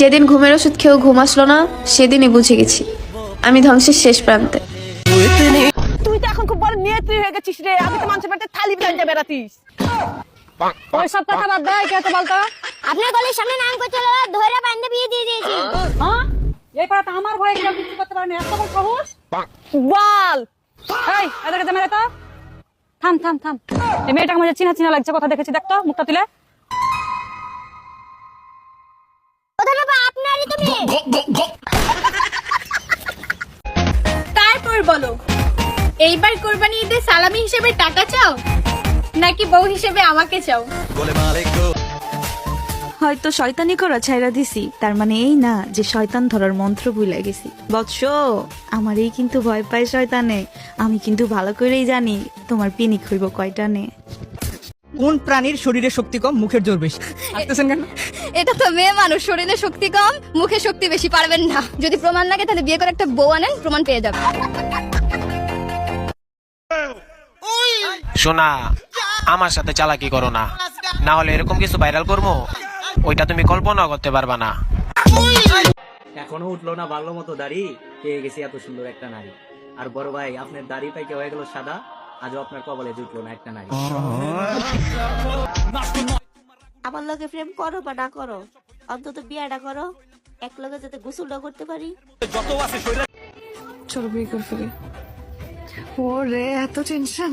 যেদিন ঘুমের ওষুধ খেয়েও ঘুম আসলো না, সেদিনই বুঝে গেছি আমি ধ্বংসের শেষ প্রান্তে। তুই তো এখন খুব বড় নেত্রী হয়ে গেছিস রে। আমি তো মানুষের বাড়িতে থালি বানিয়ে বেড়াতিস। ওই সব কথা বাদ দে, কে তো বলতো? আপনার গলির সামনে নাম করতে ধরে বাইন্দে বিয়ে দিয়ে দিয়েছি। হ্যাঁ, এই পাড়াতে আমার ভয়ে কেউ কিছু করতে পারে না। এত বড় সাহস! বল এই, এদিকে যা, মেরে তো থাম থাম থাম। এই মেয়েটাকে মধ্যে চিনা চিনা লাগছে, কথা দেখেছি। দেখ তো মুখটা তুলে। ওদের বাবা আপনারই তো মেয়ে। তারপর বলো, এইবার কোরবানি ঈদে সালামি হিসেবে টাকা চাও নাকি বউ হিসেবে আমাকে চাও? হয়তো শয়তানি করা ছাইরা দিছি, তার মানে এই না যে শয়তান ধরার মন্ত্র ভুলে গেছি। বৎস, আমারই কিন্তু ভয় পায় শয়তানে। আমি কিন্তু ভালো করেই জানি তোমার পিনিক হইব কয়টানে। কোন প্রাণীর শরীরে শক্তি কম, মুখের জোর বেশি? আসতেছেন কেন? এটা তো মেয়ে মানুষ, শরীরে শক্তি কম, মুখে শক্তি বেশি, পারবেন না। যদি প্রমাণ লাগে তাহলে বিয়ে করে একটা বউ আনেন, প্রমাণ পেয়ে যাবেন। শোনা, আমার সাথে চালাকি করো না, না হলে এরকম কিছু ভাইরাল করবো ওইটা তুমি কল্পনা করতে পারবা না। এখনো উঠলো না ভালো মতো দাড়ি, পেয়ে গেছি এত সুন্দর একটা নারী। আর বড় ভাই, আপনার দাড়ি পাইকে হয়ে গেল সাদা, আজও আপনার কপালে জুটলো না একটা নারী। আমার লগে প্রেম করো বা না করো, অন্তত বিয়েটা করো, এক লগে যাতে গোসলটা করতে পারি। চলো বিয়ে করে ফেলি। ওরে এত টেনশন,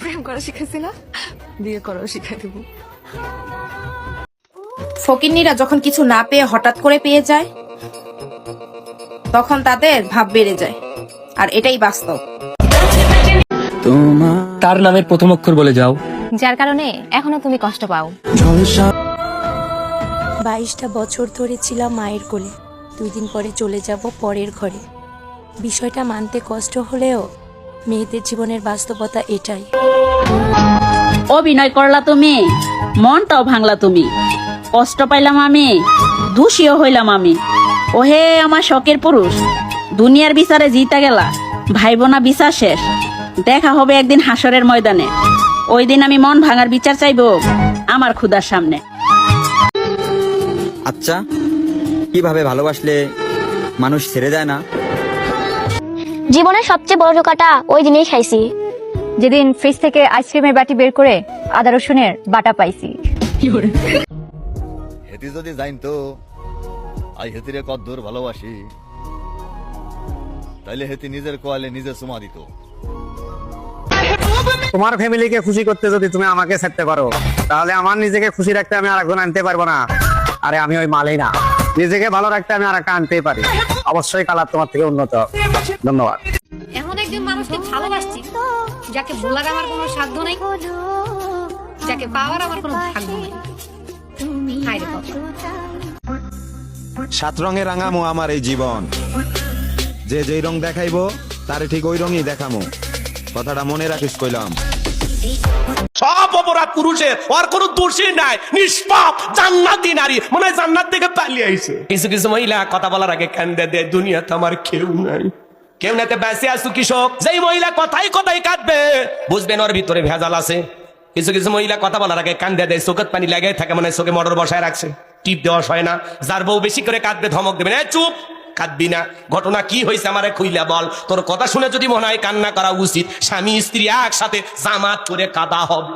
প্রেম করা শিখাইছি না, বিয়ে করা শিখাই দেবো। ফকিন্নিরা যখন কিছু না পেয়ে হঠাৎ করে পেয়ে যায়, তখন তাদের ভাব বেড়ে যায়, আর এটাই বাস্তব। তার নামের প্রথম অক্ষর বলে যাও, যার কারণে এখনো তুমি কষ্ট পাও। 22টা বছর ধরে ছিলাম মায়ের কোলে, 2 দিন পরে চলে যাব পরের ঘরে। বিষয়টা মানতে কষ্ট হলেও মেয়েদের জীবনের বাস্তবতা এটাই। অভিনয় করলা তুমি, মনটাও ভাঙলা তুমি। কষ্ট পাইলাম আমি, দোষীও হইলাম আমি। ওহে আমার শখের পুরুষ, দুনিয়ার বিচারে জিতা গেলা, ভাই বোনা বিচার শেষ। দেখা হবে একদিন হাসরের ময়দানে, ওই দিন আমি মন ভাঙার বিচার চাইবো আমার খুদার সামনে। আচ্ছা, কিভাবে ভালোবাসলে মানুষ ছেড়ে যায় না? জীবনের সবচেয়ে বড় ধোঁকাটা ওই দিনেই খাইছি, যেদিন ফ্রিজ থেকে আইসক্রিমের বাটি বের করে আদা রসুনের বাটা পাইছি। হেতি যদি জানতো আই হেতিরে কদ্দুর ভালোবাসি, তাইলে হেতি নিজের কোয়ালে নিজে চুমা দিত। তোমার ফ্যামিলিকে খুশি করতে যদি তুমি আমাকে ছাড়তে পারো, তাহলে আমার নিজেকে খুশি রাখতে আমি আরেকজন আনতে পারবো না। আরে আমি ওই মালেই না, নিজেকে ভালো রাখতে আমি আর একটা আনতেই পারি। অবশ্যই কালার তোমার থেকে উন্নত। ধন্যবাদ। এমন একজন মানুষকে ভালোবাসছি যাকে ভোলার আমার কোনো সাধ্য নাই, যাকে পাওয়ার আমার কোনো ভাগ্য নাই। হায় রে বাবা। 7 রঙে রাঙামো আমার এই জীবন, যে যেই রং দেখাইবো তারে ঠিক ওই রঙই দেখামো। কথাটা মনে রাখিস কইলাম। সব অপরাধ পুরুষের, আর কোনো দোষী নাই, নিষ্পাপ জান্নাতি নারী, মনে হয় জান্নাত থেকে পালিয়ে আইছে। কিছু কিছু মহিলা কথা বলার আগে কান্দে দেয়, দুনিয়াতে আমার কেউ নাই, কেউ নাতে বেঁচে আসু কৃষক। যেই মহিলা কথাই কথাই কাঁদবে, বুঝবেন ওর ভিতরে ভেজাল আছে। কিছু কিছু মহিলা কথা বলার আগে কান্দে দেয়, চোখের পানি লাগাই থাকে, মানে চোখে মোটর বসায় রাখছে, টিপ দেওয়া হয় না। যার বউ বেশি করে কাঁদবে ধমক দেবে, চুপ, কাঁদবি না। ঘটনা কি হয়েছে আমারে খুইলা বল। তোর কথা শুনে যদি মনে হয় কান্না করা উচিত, স্বামী স্ত্রী একসাথে জামাত করে কাঁদা হবে।